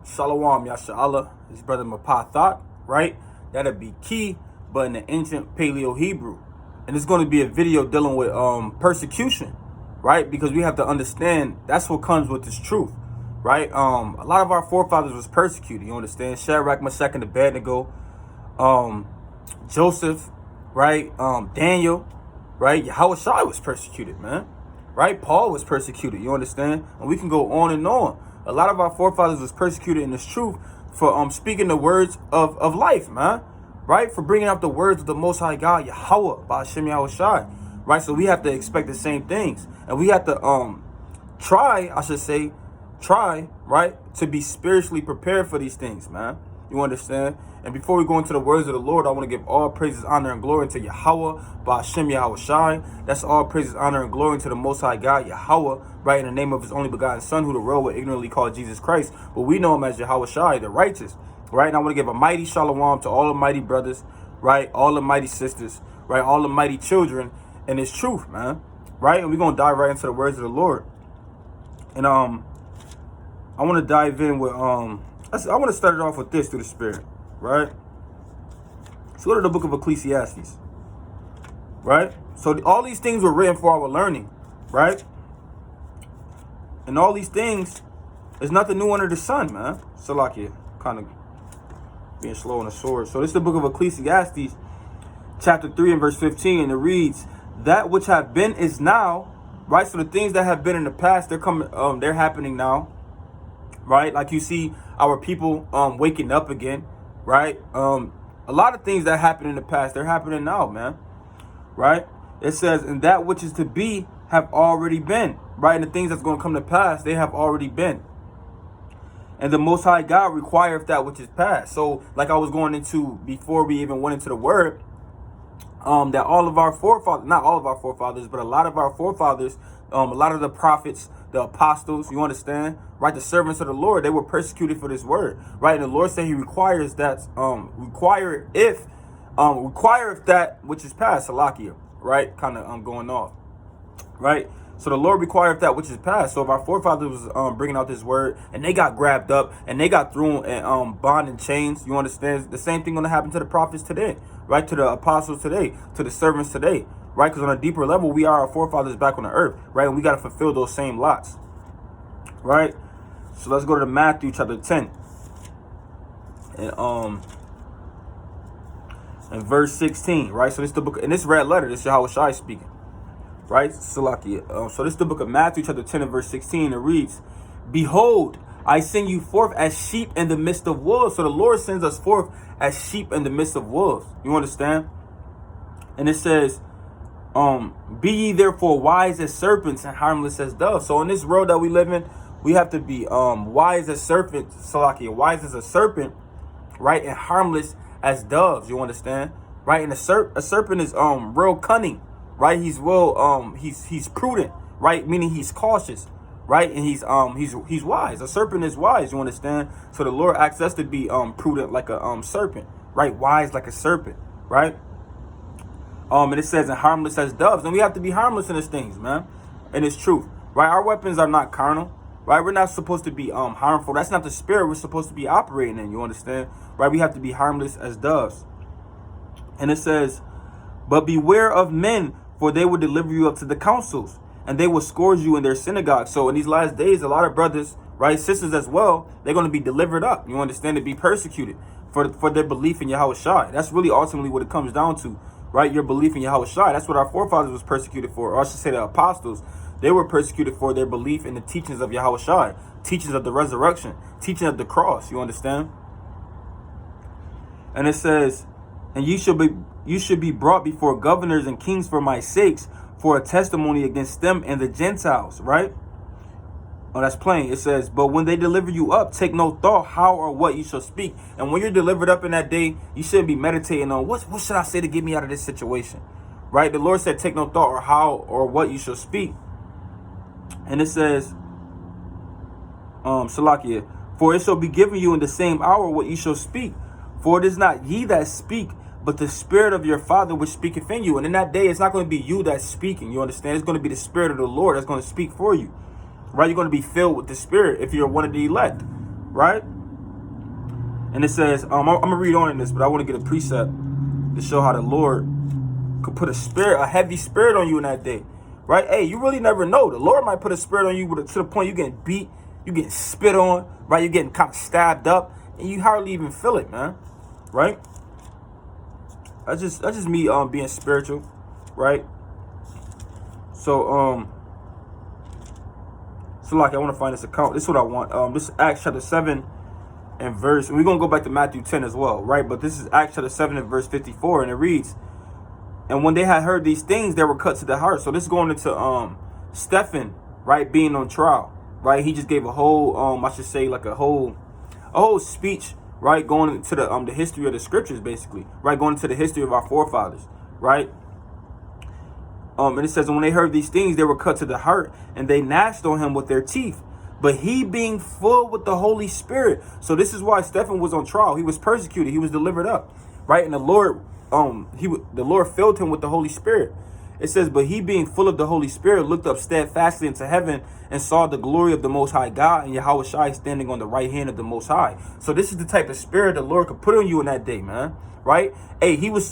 Shalom, Yasha'Allah, his brother Mapa thought, right? That'd be key, but in the ancient Paleo Hebrew. And it's going to be a video dealing with persecution, right? Because we have to understand that's what comes with this truth, right? A lot of our forefathers was persecuted, you understand? Shadrach, Meshach, and Abednego, Joseph, right? Daniel, right? Yahawashi was persecuted, man, right? Paul was persecuted, you understand? And we can go on and on. A lot of our forefathers was persecuted in this truth for speaking the words of life, man, right? For bringing out the words of the Most High God, Yahweh, by Hashem Yahawashi, right? So we have to expect the same things. And we have to try, right, to be spiritually prepared for these things, man. You understand? And before we go into the words of the Lord, I want to give all praises, honor, and glory to Yahweh, by Hashem Yahawashi. That's all praises, honor, and glory to the Most High God, Yahweh, right, in the name of his only begotten Son, who the world will ignorantly call Jesus Christ. But we know him as Yahawashi, the righteous, right? And I want to give a mighty shalom to all the mighty brothers, right, all the mighty sisters, right, all the mighty children in this truth, man, right? And we're going to dive right into the words of the Lord. And I want to dive in with, I want to start it off with this through the Spirit, right? Let's go to the Book of Ecclesiastes, right? So all these things were written for our learning, right? And all these things is nothing new under the sun, man. Salakia, kind of being slow on the sword. So this is the Book of Ecclesiastes, chapter 3 and verse 15, and it reads, "That which have been is now," right? So the things that have been in the past, they're coming, they're happening now, right? Like you see our people waking up again, right? A lot of things that happened in the past, they're happening now, man, right? It says, "And that which is to be have already been," right? And the things that's going to come to pass, they have already been. "And the Most High God requireth that which is past." So like I was going into before we even went into the word, that all of our forefathers, not all of our forefathers, but a lot of our forefathers, a lot of the prophets, the apostles, you understand, right? The servants of the Lord, they were persecuted for this word, right? And the Lord said he requires that, require if that which is past, Salakia, right? Kind of going off, right? So the Lord required that which is past. So if our forefathers was bringing out this word and they got grabbed up and they got thrown in bond and chains, you understand, the same thing going to happen to the prophets today, right? To the apostles today, to the servants today, right? Because on a deeper level, we are our forefathers back on the earth, right? And we got to fulfill those same lots, right? So let's go to Matthew chapter 10 and verse 16, right? So this is the book, and this red letter, this is Yahawashi speaking, right? Salakia. So this is the book of Matthew chapter 10 and verse 16. It reads, "Behold, I send you forth as sheep in the midst of wolves." So the Lord sends us forth as sheep in the midst of wolves. You understand? And it says, "Be ye therefore wise as serpents and harmless as doves." So in this world that we live in, we have to be wise as serpents, Salakia, wise as a serpent, right? And harmless as doves, you understand? Right? And a serpent is real cunning, right? He's real he's prudent, right? Meaning he's cautious, right? And he's wise. A serpent is wise, you understand? So the Lord asks us to be prudent like a serpent, right? Wise like a serpent, right? And it says, "and harmless as doves." And we have to be harmless in these things, man. And it's truth, right? Our weapons are not carnal, right? We're not supposed to be harmful. That's not the spirit we're supposed to be operating in, you understand? Right? We have to be harmless as doves. And it says, "But beware of men, for they will deliver you up to the councils, and they will scourge you in their synagogues." So in these last days, a lot of brothers, right, sisters as well, they're going to be delivered up, you understand, to be persecuted for their belief in Yahawashi. That's really ultimately what it comes down to, right? Your belief in Yahawashi. That's what our forefathers was persecuted for, or I should say the apostles. They were persecuted for their belief in the teachings of Yahawashi, teachings of the resurrection, teaching of the cross, you understand? And it says, "And you should be brought before governors and kings for my sakes, for a testimony against them and the Gentiles," right? Oh, that's plain. It says, "But when they deliver you up, take no thought how or what you shall speak." And when you're delivered up in that day, you shouldn't be meditating on what should I say to get me out of this situation, right? The Lord said, take no thought or how or what you shall speak. And it says, Salakia, "For it shall be given you in the same hour what you shall speak. For it is not ye that speak, but the Spirit of your Father which speaketh in you." And in that day, it's not going to be you that's speaking, you understand? It's going to be the Spirit of the Lord that's going to speak for you, right? You're going to be filled with the Spirit if you're one of the elect, right? And it says, I'm gonna read on in this, but I want to get a precept to show how the Lord could put a heavy spirit on you in that day, right? Hey, you really never know. The Lord might put a spirit on you to the point you getting beat, you getting spit on, right? You getting kind of stabbed up, and you hardly even feel it, man, right? That's just me being spiritual, right? So like I want to find this account. This is what I want. This is Acts chapter 7 and verse. And we're gonna go back to Matthew 10 as well, right? But this is Acts chapter 7 and verse 54, and it reads, "And when they had heard these things, they were cut to the heart." So this is going into Stephen, right, being on trial, right? He just gave a whole I should say like a whole speech, right, going into the history of the scriptures, basically, right, going into the history of our forefathers, right? And it says, when they heard these things, they were cut to the heart, and they gnashed on him with their teeth. But he being full with the Holy Spirit. So this is why Stephen was on trial. He was persecuted. He was delivered up, right? And the Lord filled him with the Holy Spirit. It says, but he being full of the Holy Spirit looked up steadfastly into heaven and saw the glory of the Most High God and Yahawashi standing on the right hand of the Most High. So this is the type of spirit the Lord could put on you in that day, man. Right? Hey, he was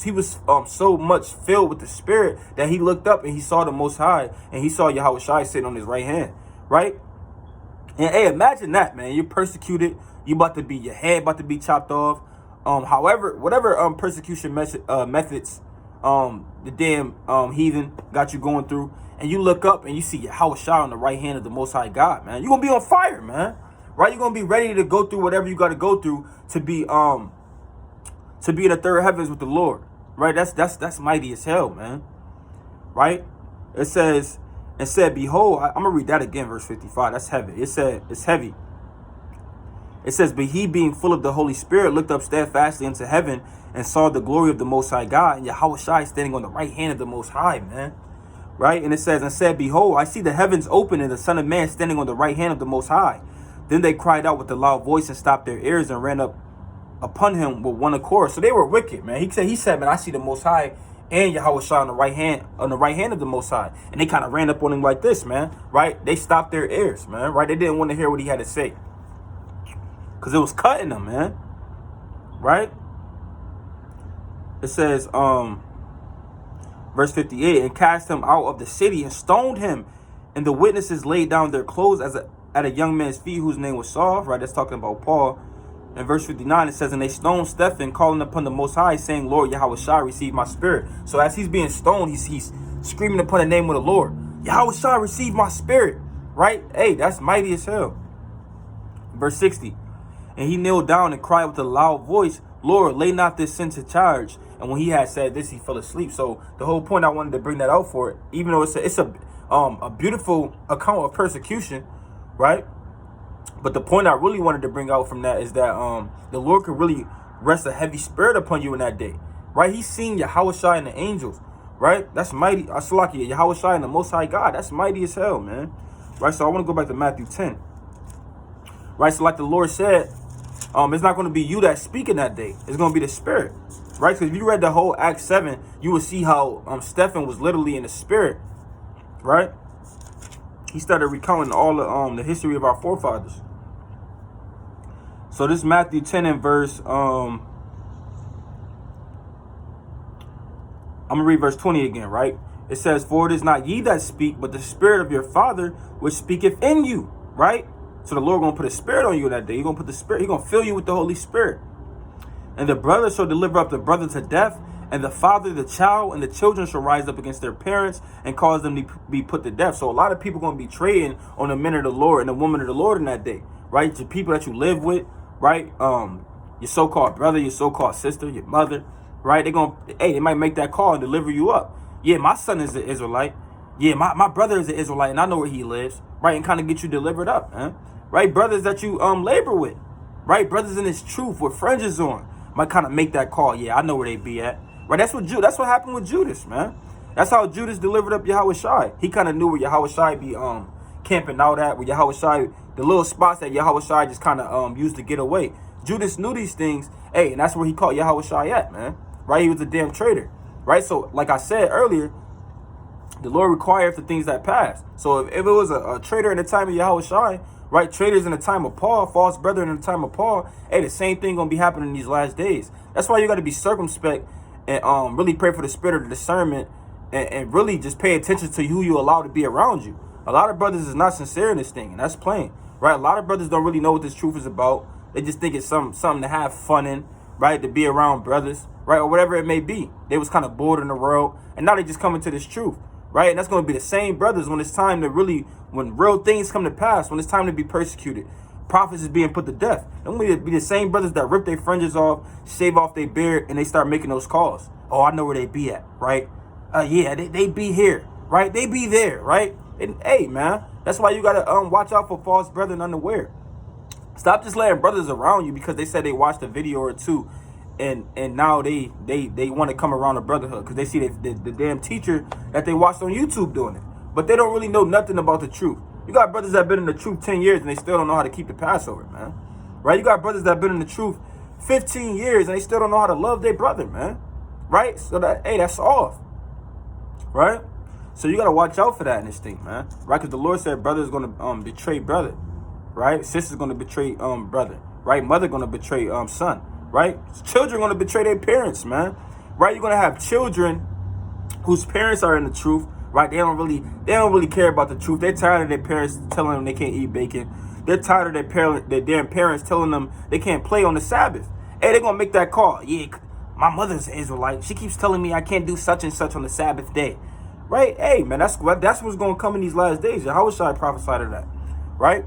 so much filled with the Spirit that he looked up and he saw the Most High and he saw Yahawashi sitting on his right hand. Right? And hey, imagine that, man. You're persecuted. You about to be, your head about to be chopped off. Whatever persecution methods the damn heathen got you going through, and you look up and you see Yahawashi on the right hand of the Most High God, man. You're gonna be on fire, man. Right? You're gonna be ready to go through whatever you got to go through to be in the third heavens with the Lord. Right? That's mighty as hell, man. Right? It says, and said, behold, I'm gonna read that again, verse 55. That's heavy. It said, it's heavy. It says, but he being full of the Holy Spirit looked up steadfastly into heaven and saw the glory of the Most High God and Yahawashi standing on the right hand of the Most High, man. Right? And it says, and said, behold, I see the heavens open and the Son of Man standing on the right hand of the Most High. Then they cried out with a loud voice and stopped their ears and ran up upon him with one accord. So they were wicked, man. He said, man, I see the Most High and Yahawashi on the right hand of the Most High. And they kind of ran up on him like this, man. Right? They stopped their ears, man. Right? They didn't want to hear what he had to say, because it was cutting them, man. Right? It says, verse 58, and cast him out of the city and stoned him. And the witnesses laid down their clothes at a young man's feet whose name was Saul. Right? That's talking about Paul. In verse 59, it says, and they stoned Stephen, calling upon the Most High, saying, Lord, Yahawashi, receive my spirit. So as he's being stoned, he's screaming upon the name of the Lord. Yahawashi, receive my spirit. Right? Hey, that's mighty as hell. Verse 60, and he kneeled down and cried with a loud voice, Lord, lay not this sin to charge. And when he had said this, he fell asleep. So the whole point I wanted to bring that out for it, even though it's a beautiful account of persecution, right? But the point I really wanted to bring out from that is that the Lord could really rest a heavy spirit upon you in that day, right? He's seen Yahawashi and the angels, right? That's mighty. Asalaki, Yahawashi and the Most High God. That's mighty as hell, man. Right? So I want to go back to Matthew 10. Right? So like the Lord said, it's not going to be you that's speaking that day. It's going to be the Spirit, right? Because if you read the whole Acts 7, you will see how Stephen was literally in the Spirit, right? He started recounting all the history of our forefathers. So this Matthew 10 and verse, I'm going to read verse 20 again, right? It says, for it is not ye that speak, but the Spirit of your Father which speaketh in you, right? So the Lord going to put a spirit on you that day. He's going to put the Spirit. He's going to fill you with the Holy Spirit. And the brother shall deliver up the brother to death, and the father the child, and the children shall rise up against their parents and cause them to be put to death. So a lot of people going to be trading on the men of the Lord and the woman of the Lord in that day, right? The people that you live with, right? Your so-called brother, your so-called sister, your mother, right? They might make that call and deliver you up. Yeah, my son is an Israelite. Yeah, my brother is an Israelite, and I know where he lives, right? And kind of get you delivered up, man. Right? Brothers that you labor with, right? Brothers in this truth with fringes on might kind of make that call. Yeah, I know where they be at. Right? That's what happened with Judas, man. That's how Judas delivered up Yahawashi. He kind of knew where Yahawashi be camping out at, where Yahawashi, the little spots that Yahawashi just kind of used to get away. Judas knew these things. Hey, and that's where he caught Yahawashi at, man. Right? He was a damn traitor. Right? So, like I said earlier, the Lord required the things that passed. So if it was a traitor in the time of Yahawashi, right? Traitors in the time of Paul, false brethren in the time of Paul. Hey, the same thing gonna be happening in these last days. That's why you got to be circumspect and really pray for the spirit of discernment and really just pay attention to who you allow to be around you. A lot of brothers is not sincere in this thing, and that's plain, right? A lot of brothers don't really know what this truth is about. They just think it's something to have fun in, right? To be around brothers, right? Or whatever it may be. They was kind of bored in the world, and now they just come into this truth, right? And that's going to be the same brothers when it's time to really, when real things come to pass, when it's time to be persecuted, prophets is being put to death. Them will be the same brothers that rip their fringes off, shave off their beard, and they start making those calls. Oh, I know where they be at, right? Yeah, they be here, right? They be there, right? And hey, man, that's why you gotta watch out for false brethren unaware. Stop just letting brothers around you because they said they watched a video or two, and now they want to come around the brotherhood because they see the damn teacher that they watched on YouTube doing it, but they don't really know nothing about the truth. You got brothers that have been in the truth 10 years and they still don't know how to keep the Passover, man. Right? You got brothers that have been in the truth 15 years and they still don't know how to love their brother, man. Right? So that, hey, that's off. Right? So you got to watch out for that in this thing, man. Right? Because the Lord said brother is going to betray brother. Right? Sister's going to betray brother. Right? Mother going to betray son. Right? Children going to betray their parents, man. Right? You're going to have children whose parents are in the truth. Right? They don't really care about the truth. They're tired of their parents telling them they can't eat bacon. They're tired of their damn parents telling them they can't play on the Sabbath. Hey, they're going to make that call. Yeah, my mother's an Israelite. She keeps telling me I can't do such and such on the Sabbath day. Right? Hey, man, that's what's going to come in these last days. Yahawashi prophesied of that. Right?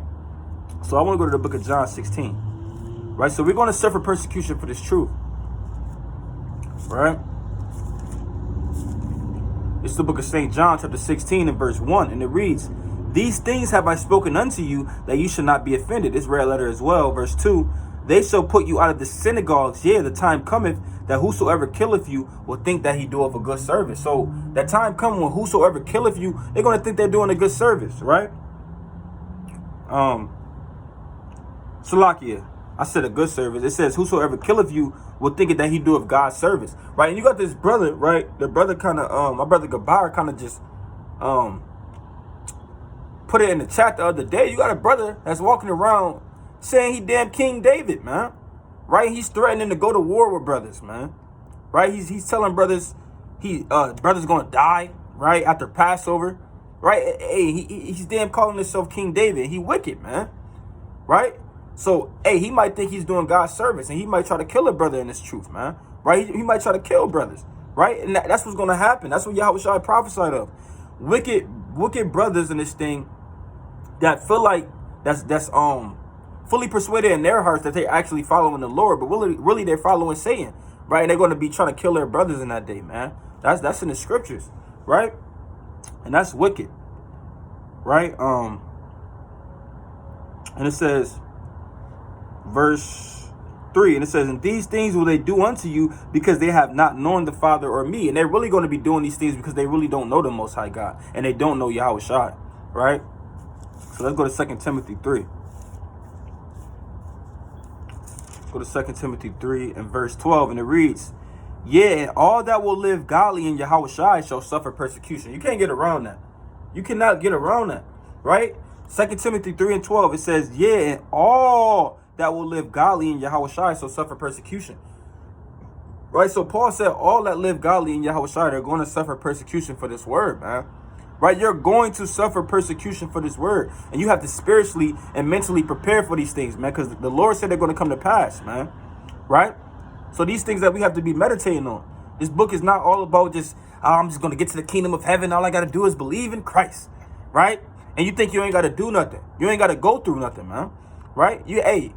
So I want to go to the book of John 16. Right? So we're going to suffer persecution for this truth. Right? It's the book of St. John, chapter 16 and verse 1. And it reads, "These things have I spoken unto you, that you should not be offended." It's red letter as well. Verse 2, "They shall put you out of the synagogues. Yeah, the time cometh that whosoever killeth you will think that he doeth a good service." So that time coming when whosoever killeth you, they're going to think they're doing a good service, right? Salakia, I said a good service. It says whosoever killeth you will think it that he doeth God's service, right? And you got this brother, right? The brother kind of, my brother Gabar kind of just put it in the chat the other day. You got a brother that's walking around saying he damn King David, man. Right? He's threatening to go to war with brothers, man. Right? He's telling brothers brothers gonna die, right, after Passover. Right? Hey, he's damn calling himself King David. He wicked, man. Right? So, hey, he might think he's doing God's service, and he might try to kill a brother in this truth, man. Right? He might try to kill brothers. Right? And that's what's gonna happen. That's what Yahawashi prophesied of. Wicked brothers in this thing that feel like that's fully persuaded in their hearts that they're actually following the Lord, but really they're following Satan, right? And they're going to be trying to kill their brothers in that day, man. That's in the scriptures, right? And that's wicked, right? And it says, verse 3, and it says, "And these things will they do unto you because they have not known the Father or me." And they're really going to be doing these things because they really don't know the Most High God, and they don't know Yahawashi, right? So let's go to 2 Timothy 3. Go to 2 Timothy 3 and verse 12, and it reads, "Yeah, all that will live godly in Yahawashi shall suffer persecution." You can't get around that. You cannot get around that, right? 2 Timothy 3 and 12, it says, "Yeah, and all that will live godly in Yahawashi shall suffer persecution." Right? So Paul said all that live godly in Yahawashi, they're going to suffer persecution for this word, man. Right? You're going to suffer persecution for this word. And you have to spiritually and mentally prepare for these things, man. Because the Lord said they're going to come to pass, man. Right? So these things that we have to be meditating on. This book is not all about just, I'm just going to get to the kingdom of heaven. All I got to do is believe in Christ. Right? And you think you ain't got to do nothing. You ain't got to go through nothing, man. Right? Hey,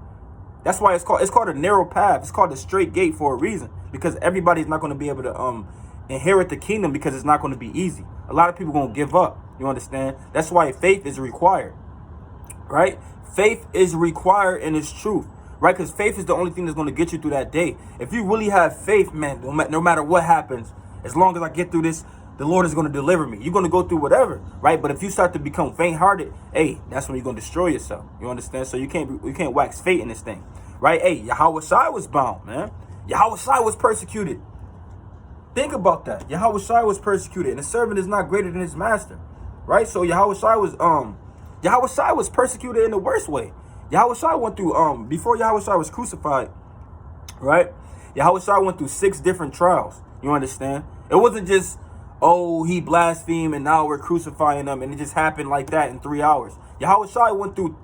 that's why it's called a narrow path. It's called a straight gate for a reason. Because everybody's not going to be able to inherit the kingdom because it's not going to be easy. A lot of people going to give up. You understand? That's why faith is required. Right? Faith is required in its truth. Right? Because faith is the only thing that's going to get you through that day. If you really have faith, man, no matter what happens, as long as I get through this, the Lord is going to deliver me. You're going to go through whatever. Right? But if you start to become faint-hearted, hey, that's when you're going to destroy yourself. You understand? So you can't wax faith in this thing. Right? Hey, Yahawashi was bound, man. Yahawashi was persecuted. Think about that. Yahawashi was persecuted, and the servant is not greater than his master, right? So Yahawashi Yahawashi was persecuted in the worst way. Yahawashi went through, before Yahawashi was crucified, right? Yahawashi went through 6 different trials. You understand? It wasn't just, oh, he blasphemed and now we're crucifying him and it just happened like that in 3 hours. Yahawashi went through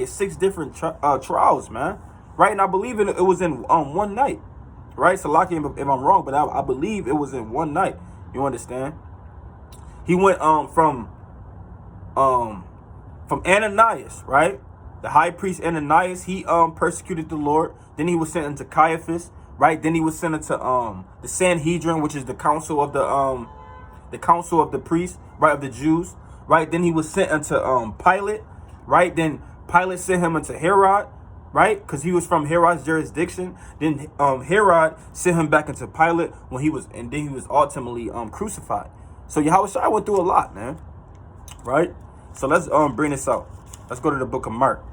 6 different trials, man. Right? And I believe it was in one night. Right? Salaki, if I'm wrong, but I believe it was in one night. You understand? He went from Ananias, right? The high priest Ananias, he persecuted the Lord. Then he was sent into Caiaphas, right? Then he was sent into the Sanhedrin, which is the council of the priests, right, of the Jews, right? Then he was sent into Pilate, right? Then Pilate sent him into Herod, right? Because he was from Herod's jurisdiction. Then Herod sent him back into Pilate and then he was ultimately crucified. So Yahawashi went through a lot, man. Right? So let's bring this out. Let's go to the book of Mark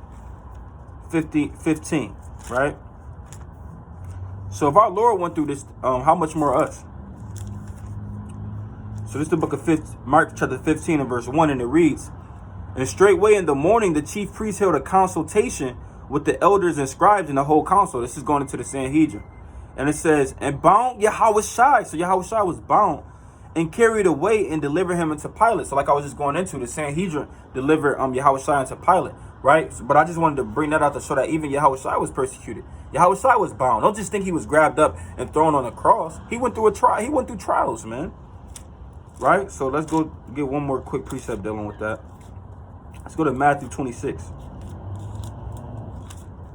15, right? So if our Lord went through this, how much more us? So this is the book of Mark chapter 15 and verse 1, and it reads, "And straightway in the morning the chief priests held a consultation with the elders and scribes and the whole council." This is going into the Sanhedrin. And it says, "And bound Yahawashi." So Yahawashi was bound and carried away and delivered him into Pilate. So like I was just going into, the Sanhedrin delivered Yahawashi into Pilate, right? So, but I just wanted to bring that out to show that even Yahawashi was persecuted. Yahawashi was bound. Don't just think he was grabbed up and thrown on a cross. He went through a trial. He went through trials, man. Right? So let's go get one more quick precept dealing with that. Let's go to Matthew 26.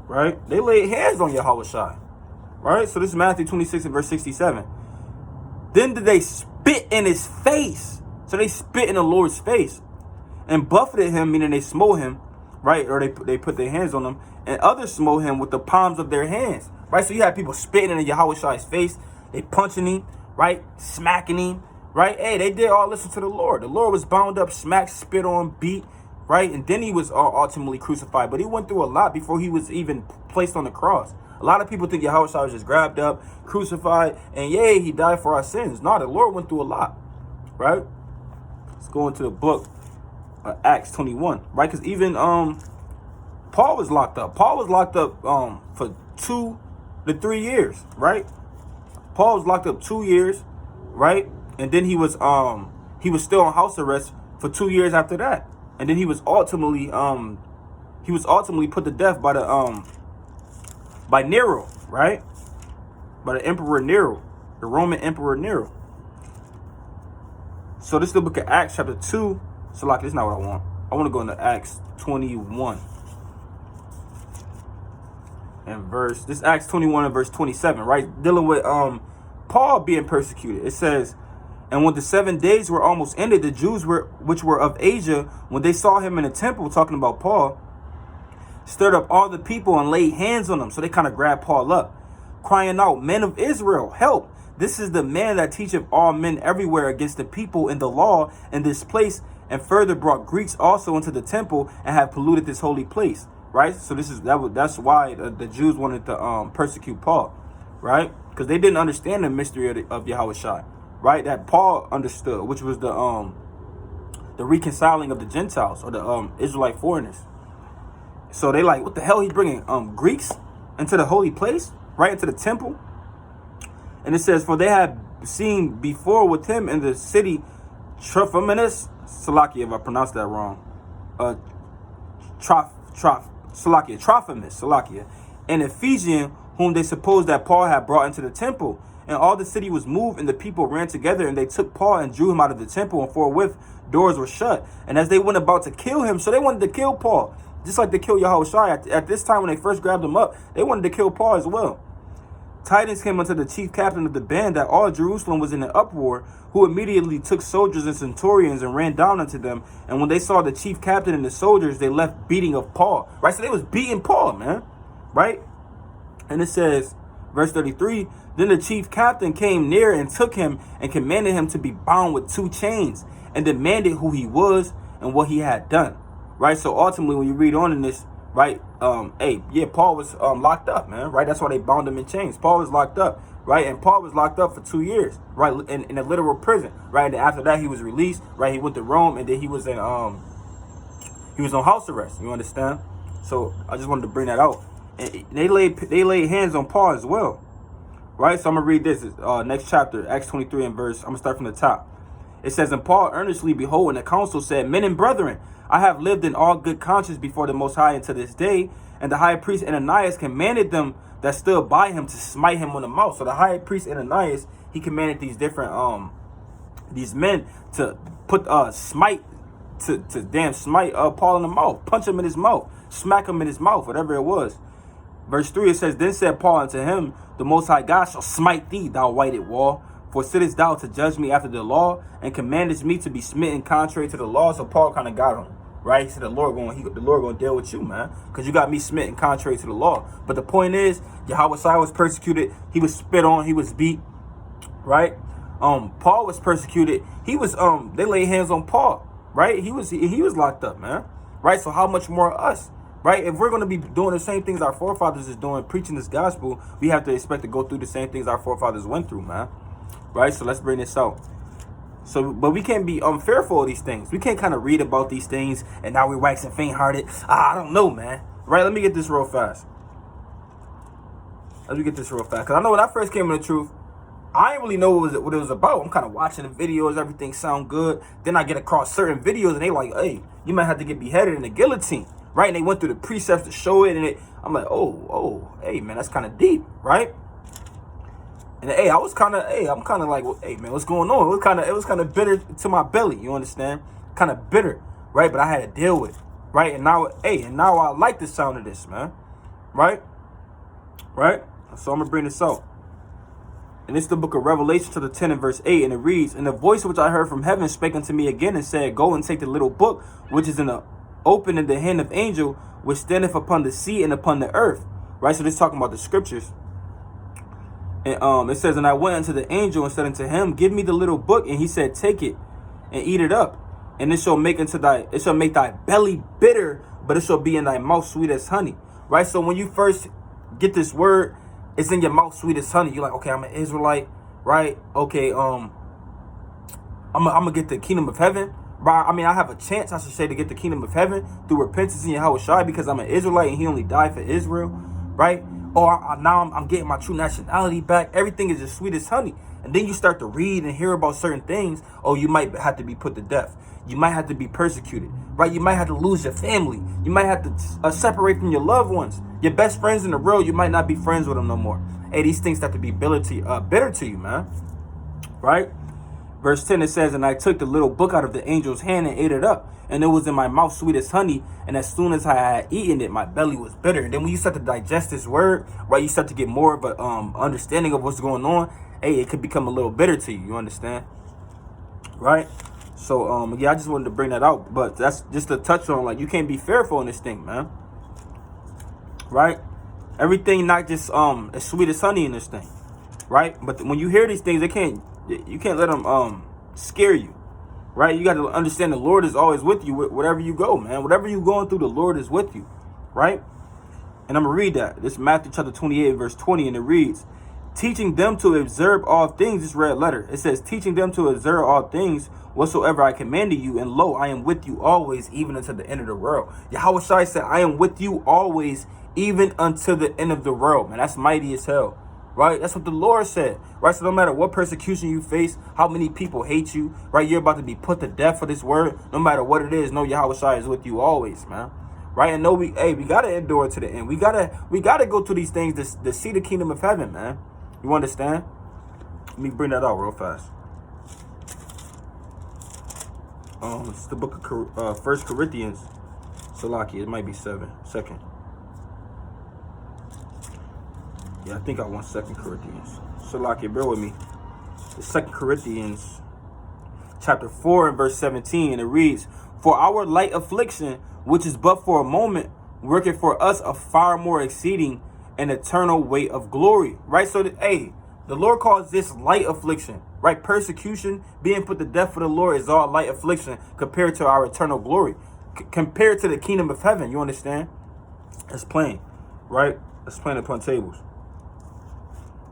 Right? They laid hands on Yahawashi. Right? So this is Matthew 26 and verse 67. "Then did they spit in his face." So they spit in the Lord's face and buffeted him, meaning they smote him, right? Or they put their hands on him, and others smote him with the palms of their hands, right? So you have people spitting in Yahawashi's face, they punching him, right? Smacking him, right? Hey, they did all listen to the Lord. The Lord was bound up, smacked, spit on, beat, right? And then he was ultimately crucified, but he went through a lot before he was even placed on the cross. A lot of people think Yahawashi was just grabbed up, crucified, and yay, he died for our sins. No, the Lord went through a lot, right? Let's go into the book of Acts 21, right? Because even Paul was locked up. Paul was locked up for 2 to 3 years, right? Paul was locked up 2 years, right? And then he was still on house arrest for 2 years after that. And then he was ultimately put to death by Nero, right? By the Emperor Nero, the Roman Emperor Nero. So this is the book of Acts chapter 2. So like, this is not what I want. I want to go into Acts 21. And this Acts 21 and verse 27, right? Dealing with Paul being persecuted. It says, "And when the 7 days were almost ended, the Jews which were of Asia, when they saw him in the temple," talking about Paul, "stirred up all the people and laid hands on them." So they kind of grabbed Paul up, crying out, "Men of Israel, help. This is the man that teacheth all men everywhere against the people in the law in this place, and further brought Greeks also into the temple and have polluted this holy place." Right? So that's why the Jews wanted to persecute Paul, right? Because they didn't understand the mystery of Yahawashi, right? That Paul understood, which was the reconciling of the Gentiles or the Israelite foreigners. So they like, what the hell? He's bringing Greeks into the holy place, right into the temple. And it says, "For they had seen before with him in the city Trophimus," Salakia, if I pronounced that wrong, Trophimus, Salakia, "an Ephesian, whom they supposed that Paul had brought into the temple. And all the city was moved, and the people ran together, and they took Paul and drew him out of the temple, and forthwith doors were shut. And as they went about to kill him," so they wanted to kill Paul, just like they killed Yahawashi. At this time, when they first grabbed him up, they wanted to kill Paul as well. "Tidings came unto the chief captain of the band that all Jerusalem was in an uproar, who immediately took soldiers and centurions and ran down unto them. And when they saw the chief captain and the soldiers, they left beating of Paul." Right? So they was beating Paul, man. Right? And it says, verse 33, "Then the chief captain came near and took him and commanded him to be bound with 2 chains and demanded who he was and what he had done." Right? So ultimately, when you read on in this, right, Paul was locked up, man. Right? That's why they bound him in chains. Paul was locked up, right? And Paul was locked up for 2 years, right, in a literal prison, right? And after that, he was released, right? He went to Rome, and then he was in He was on house arrest. You understand? So I just wanted to bring that out. And they laid hands on Paul as well. Right? So I'm going to read this. Next chapter, Acts 23 and verse. I'm going to start from the top. It says, and Paul earnestly behold, and the council said, men and brethren, I have lived in all good conscience before the Most High unto this day. And the high priest Ananias commanded them that stood by him to smite him on the mouth. So the high priest Ananias, he commanded these different these men to put smite Paul in the mouth, punch him in his mouth, smack him in his mouth, whatever it was. Verse 3, it says, then said Paul unto him, the Most High God shall smite thee, thou whited wall. For sittest thou to judge me after the law, and commandest me to be smitten contrary to the law? So Paul kind of got him, right? He said, the Lord going to deal with you, man, because you got me smitten contrary to the law. But the point is, Yahawashi was persecuted. He was spit on. He was beat, right? Paul was persecuted. He was they laid hands on Paul, right? He was locked up, man, right? So how much more us? Right? If we're going to be doing the same things our forefathers is doing, preaching this gospel, we have to expect to go through the same things our forefathers went through, man. Right? So let's bring this out. So, but we can't be fearful of these things. We can't kind of read about these things and now we're waxing faint-hearted. I don't know, man. Right? Let me get this real fast. Because I know when I first came to the truth, I didn't really know what it was about. I'm kind of watching the videos. Everything sound good. Then I get across certain videos and they like, hey, you might have to get beheaded in the guillotine. Right? And they went through the precepts to show it. And I'm like, oh, hey, man, that's kind of deep. Right? And hey, I'm kind of like, well, hey, man, what's going on? It was kind of bitter to my belly. You understand? Kind of bitter. Right? But I had to deal with it. Right? And now I like the sound of this, man. Right? Right? So I'm going to bring this out. And it's the book of Revelation to the 10 and verse 8. And it reads, and the voice which I heard from heaven spake unto me again and said, go and take the little book which is open in the hand of angel which standeth upon the sea and upon the earth. Right? So this is talking about the scriptures. And it says, and I went unto the angel and said unto him, give me the little book. And he said, take it and eat it up. And it shall make thy belly bitter, but it shall be in thy mouth sweet as honey. Right? So when you first get this word, it's in your mouth sweet as honey. You're like, okay, I'm an Israelite, right? Okay, I'm gonna get the kingdom of heaven. Right? I mean, I have a chance, I should say, to get the kingdom of heaven through repentance in Yahawashi because I'm an Israelite and he only died for Israel, right? Or now I'm getting my true nationality back. Everything is as sweet as honey. And then you start to read and hear about certain things. Oh, you might have to be put to death. You might have to be persecuted, right? You might have to lose your family. You might have to separate from your loved ones. Your best friends in the world, you might not be friends with them no more. Hey, these things have to be bitter to you, man. Right? Verse 10, it says, and I took the little book out of the angel's hand and ate it up. And it was in my mouth sweet as honey. And as soon as I had eaten it, my belly was bitter. And then when you start to digest this word, right, you start to get more of a understanding of what's going on. Hey, it could become a little bitter to you. You understand? Right? So, yeah, I just wanted to bring that out. But that's just to touch on, like, you can't be fearful in this thing, man. Right? Everything not just as sweet as honey in this thing. Right? But when you hear these things, you can't let them scare you. Right? You got to understand the Lord is always with you wherever you go, man. Whatever you're going through, the Lord is with you. Right? And I'm going to read that. This is Matthew chapter 28, verse 20, and it reads, teaching them to observe all things, this red letter. It says, teaching them to observe all things whatsoever I commanded you, and lo, I am with you always, even unto the end of the world. Yahawashi said, I am with you always, even unto the end of the world. Man, that's mighty as hell. Right? That's what the Lord said. Right? So no matter what persecution you face, how many people hate you, right? You're about to be put to death for this word. No matter what it is, know Yahawashi is with you always, man. Right? And know we gotta endure to the end. We gotta go through these things to see the kingdom of heaven, man. You understand? Let me bring that out real fast. It's the book of 1 Corinthians. Salaki, it might be 2nd. Yeah, I think I want 2 Corinthians. Salaki, bear with me. It's 2 Corinthians chapter 4 and verse 17. And it reads, for our light affliction, which is but for a moment, worketh for us a far more exceeding an eternal weight of glory. Right? So, the Lord calls this light affliction. Right? Persecution, being put to death for the Lord is all light affliction compared to our eternal glory. Compared to the kingdom of heaven. You understand? That's plain. Right? That's plain upon tables.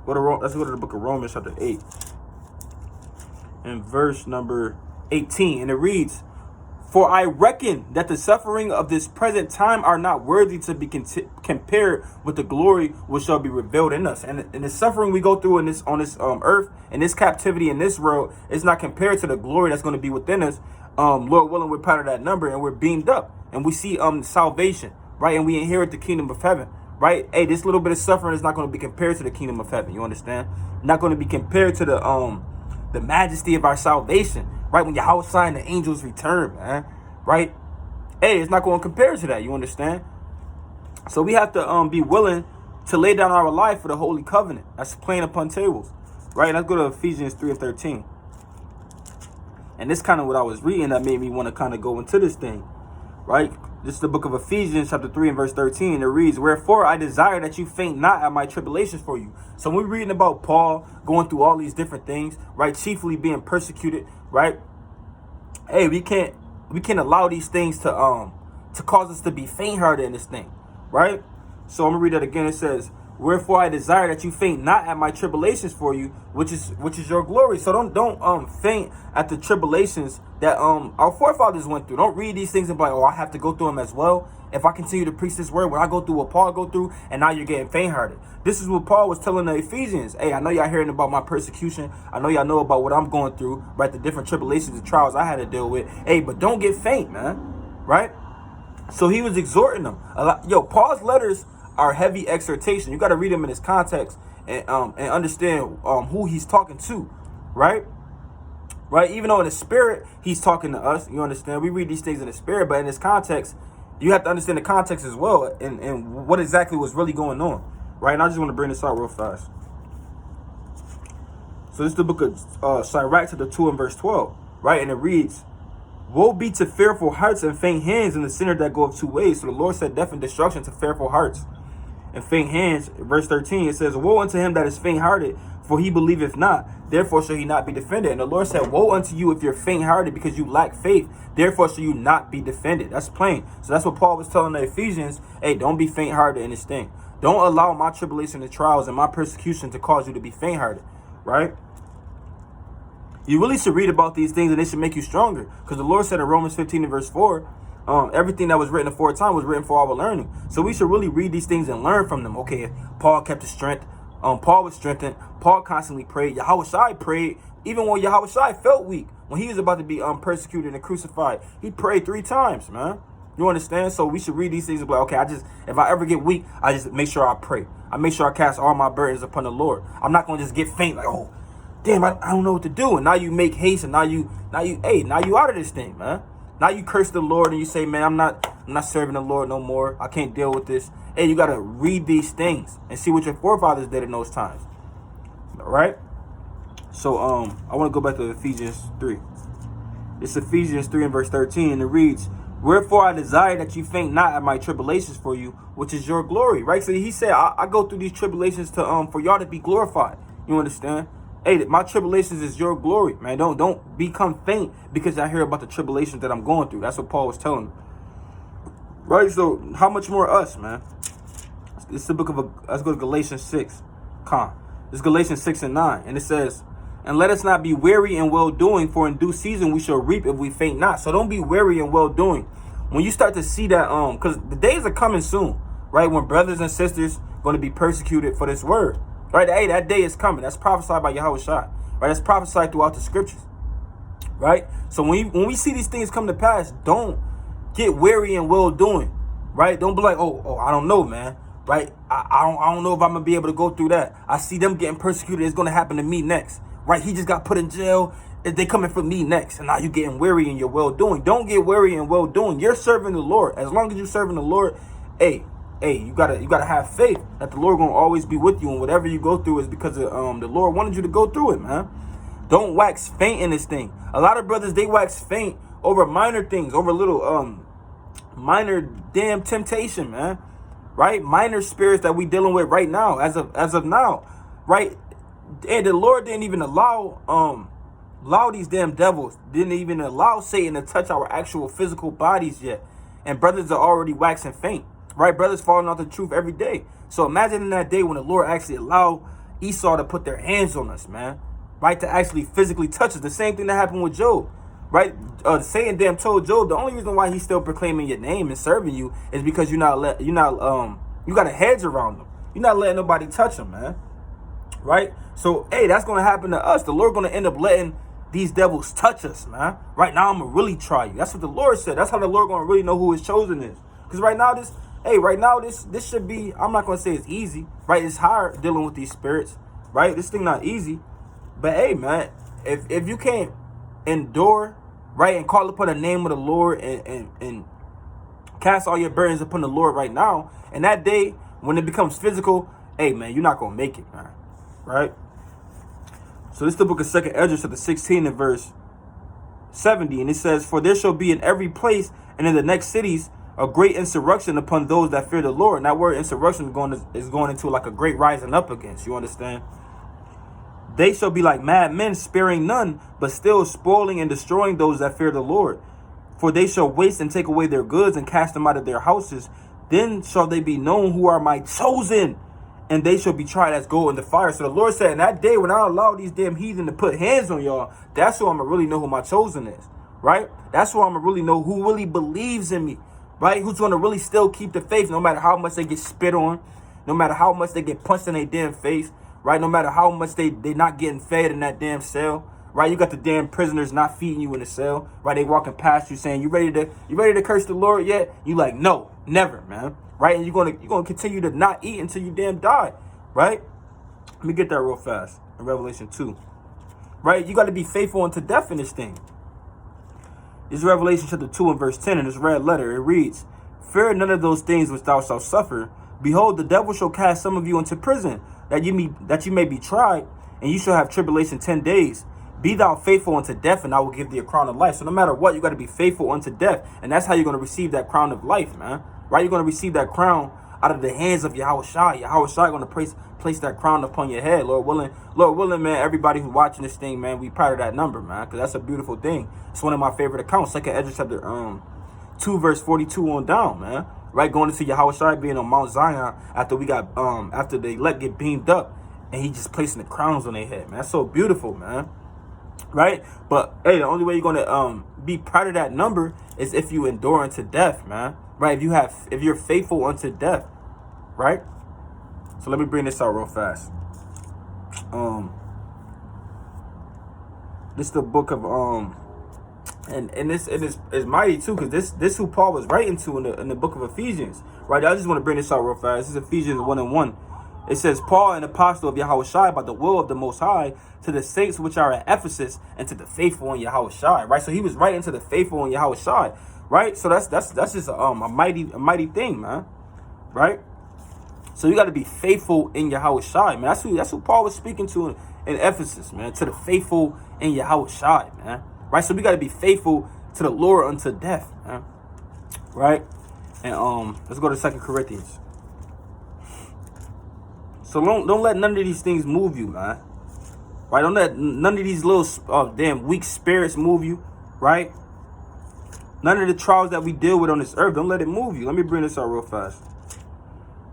Let's go to the book of Romans chapter 8. And verse number 18. And it reads, For I reckon that the suffering of this present time are not worthy to be compared with the glory which shall be revealed in us. And the suffering we go through in this on this earth, and this captivity in this world, is not compared to the glory that's going to be within us. Lord willing, we're part of that number, and we're beamed up, and we see salvation, right? And we inherit the kingdom of heaven, right? Hey, this little bit of suffering is not going to be compared to the kingdom of heaven. You understand? Not going to be compared to the majesty of our salvation. Right, when Yahawashi and the angels return, man, right? Hey, it's not going to compare to that. You understand? So we have to be willing to lay down our life for the holy covenant. That's playing upon tables, right? Let's go to Ephesians 3:13. And this kind of what I was reading that made me want to kind of go into this thing, right? This is the book of Ephesians, chapter 3 and verse 13. It reads, "Wherefore I desire that you faint not at my tribulations for you." So when we're reading about Paul going through all these different things, right? Chiefly being persecuted, right? Hey, we can't allow these things to cause us to be faint-hearted in this thing, right? So I'm gonna read that again. It says, "Wherefore I desire that you faint not at my tribulations for you, which is your glory." So don't faint at the tribulations that our forefathers went through. Don't read these things and be like, oh, I have to go through them as well. If I continue to preach this word, when I go through what Paul go through, and now you're getting faint-hearted. This is what Paul was telling the Ephesians. Hey, I know y'all hearing about my persecution. I know y'all know about what I'm going through, right? The different tribulations and trials I had to deal with. Hey, but don't get faint, man, right? So he was exhorting them. Paul's letters are heavy exhortation. You got to read them in his context and understand who he's talking to, right? Right? Even though in the spirit he's talking to us, you understand? We read these things in the spirit, but in this context, you have to understand the context as well and what exactly was really going on, right? And I just want to bring this out real fast. So this is the book of Sirach, chapter 2 and verse 12, right? And it reads, "Woe be to fearful hearts and faint hands, and the sinner that goeth two ways." So the Lord said death and destruction to fearful hearts and faint hands. Verse 13, it says, "Woe unto him that is faint-hearted, for he believeth not, therefore shall he not be defended." And the Lord said, woe unto you if you're faint-hearted, because you lack faith, therefore shall you not be defended. That's plain. So that's what Paul was telling the Ephesians. Hey, don't be faint-hearted in this thing. Don't allow my tribulation and trials and my persecution to cause you to be faint-hearted, right? You really should read about these things, and they should make you stronger, because the Lord said in Romans 15 and verse 4, everything that was written aforetime was written for our learning. So we should really read these things and learn from them. Okay, Paul kept his strength. Paul was strengthened. Paul constantly prayed. Yahawashi prayed even when Yahawashi felt weak. When he was about to be persecuted and crucified, he prayed 3 times, man. You understand? So we should read these things and be like, okay, if I ever get weak, I just make sure I pray. I make sure I cast all my burdens upon the Lord. I'm not going to just get faint like, oh, damn, I don't know what to do. And now you make haste, and now you out of this thing, man. Now you curse the Lord and you say, man, I'm not serving the Lord no more. I can't deal with this. Hey, you got to read these things and see what your forefathers did in those times. All right? So I want to go back to Ephesians 3. It's Ephesians 3 and verse 13, and it reads, "Wherefore I desire that you faint not at my tribulations for you, which is your glory." Right? So he said, I go through these tribulations to for y'all to be glorified. You understand? Hey, my tribulations is your glory, man. Don't become faint because I hear about the tribulations that I'm going through. That's what Paul was telling them. Right? So how much more us, man? It's the book of, let's go to Galatians 6. It's Galatians 6 and 9. And it says, "And let us not be weary in well-doing, for in due season we shall reap if we faint not." So don't be weary in well-doing. When you start to see that, because the days are coming soon, right? When brothers and sisters going to be persecuted for this word. Right? Hey, that day is coming. That's prophesied by Yahawashi. Right? That's prophesied throughout the scriptures. Right? So when we see these things come to pass, don't get weary in well-doing. Right? Don't be like, oh, I don't know, man. Right? I don't know if I'm going to be able to go through that. I see them getting persecuted. It's going to happen to me next. Right? He just got put in jail. They coming for me next. And now you getting weary in your well-doing. Don't get weary in well-doing. You're serving the Lord. As long as you're serving the Lord, hey, you gotta have faith that the Lord gonna always be with you, and whatever you go through is because of, the Lord wanted you to go through it, man. Don't wax faint in this thing. A lot of brothers, they wax faint over minor things, over little minor damn temptation, man. Right? Minor spirits that we dealing with right now, as of now, right? And the Lord didn't even allow these damn devils, didn't even allow Satan to touch our actual physical bodies yet, and brothers are already waxing faint. Right? Brothers falling out the truth every day. So imagine in that day when the Lord actually allowed Esau to put their hands on us, man. Right? To actually physically touch us. The same thing that happened with Job. right? Satan damn told Job the only reason why he's still proclaiming your name and serving you is because you got a hedge around him. You're not letting nobody touch him, man. Right? So, hey, that's going to happen to us. The Lord going to end up letting these devils touch us, man. Right now, I'm going to really try you. That's what the Lord said. That's how the Lord going to really know who his chosen is. Because right now, this should be, I'm not going to say it's easy, right? It's hard dealing with these spirits, right? This thing not easy. But, hey, man, if you can't endure, right, and call upon the name of the Lord and cast all your burdens upon the Lord right now, and that day, when it becomes physical, hey, man, you're not going to make it, man. Right? So this is the book of 2nd Ezra, chapter 16 and verse 70. And it says, for there shall be in every place and in the next cities a great insurrection upon those that fear the Lord. And that word insurrection is going into like a great rising up against. You understand? They shall be like mad men, sparing none, but still spoiling and destroying those that fear the Lord. For they shall waste and take away their goods and cast them out of their houses. Then shall they be known who are my chosen, and they shall be tried as gold in the fire. So the Lord said, in that day when I allow these damn heathen to put hands on y'all, that's who I'm going to really know who my chosen is, right? That's who I'm going to really know who really believes in me, right? Who's going to really still keep the faith no matter how much they get spit on, no matter how much they get punched in their damn face, right? No matter how much they not getting fed in that damn cell, right? You got the damn prisoners not feeding you in the cell, right? They walking past you saying, you ready to curse the Lord yet? You like, no, never, man. Right? And you're gonna continue to not eat until you damn die. Right? Let me get that real fast. In Revelation 2. Right? You got to be faithful unto death in this thing. This is Revelation chapter 2 and verse 10 in this red letter. It reads, fear none of those things which thou shalt suffer. Behold, the devil shall cast some of you into prison, that you may be tried, and you shall have tribulation 10 days. Be thou faithful unto death, and I will give thee a crown of life. So no matter what, you got to be faithful unto death. And that's how you're going to receive that crown of life, man. Right? You're going to receive that crown out of the hands of Yahawashi. Yahawashi going to place that crown upon your head. Lord willing, man, everybody who's watching this thing, man, we proud of that number, man, because that's a beautiful thing. It's one of my favorite accounts. 2nd Ezra chapter 2 verse 42 on down, man. Right? Going into Yahawashi being on Mount Zion after after the elect get beamed up, and he just placing the crowns on their head, man. That's so beautiful, man. Right? But hey, the only way you're gonna be proud of that number is if you endure unto death, man. Right? If you're faithful unto death, right? So let me bring this out real fast. This is the book of and this is mighty too, because this who Paul was writing to in the book of Ephesians, right? I just want to bring this out real fast. This is Ephesians 1:1. It says, Paul, an apostle of Yahawashi by the will of the Most High, to the saints which are at Ephesus, and to the faithful in Yahawashi. Right? So he was writing to the faithful in Yahawashi. Right? So that's just a mighty thing, man. Right? So you got to be faithful in Yahawashi, man. That's who Paul was speaking to in Ephesus, man. To the faithful in Yahawashi, man. Right? So we got to be faithful to the Lord unto death, man. Right? And let's go to 2 Corinthians. So don't let none of these things move you, man. Right? Don't let none of these little damn weak spirits move you, right? None of the trials that we deal with on this earth, don't let it move you. Let me bring this out real fast.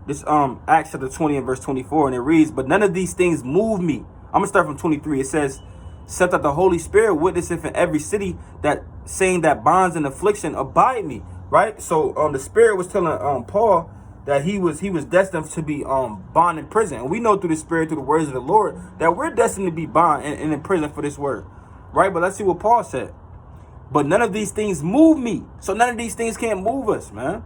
This Acts chapter 20 and verse 24, and it reads, but none of these things move me. I'm gonna start from 23. It says, except that the Holy Spirit witnesseth in every city, that saying that bonds and affliction abide me. Right? So the Spirit was telling Paul that he was destined to be bound in prison. And we know through the Spirit, through the words of the Lord, that we're destined to be bound and in prison for this word. Right? But let's see what Paul said. But none of these things move me. So none of these things can't move us, man.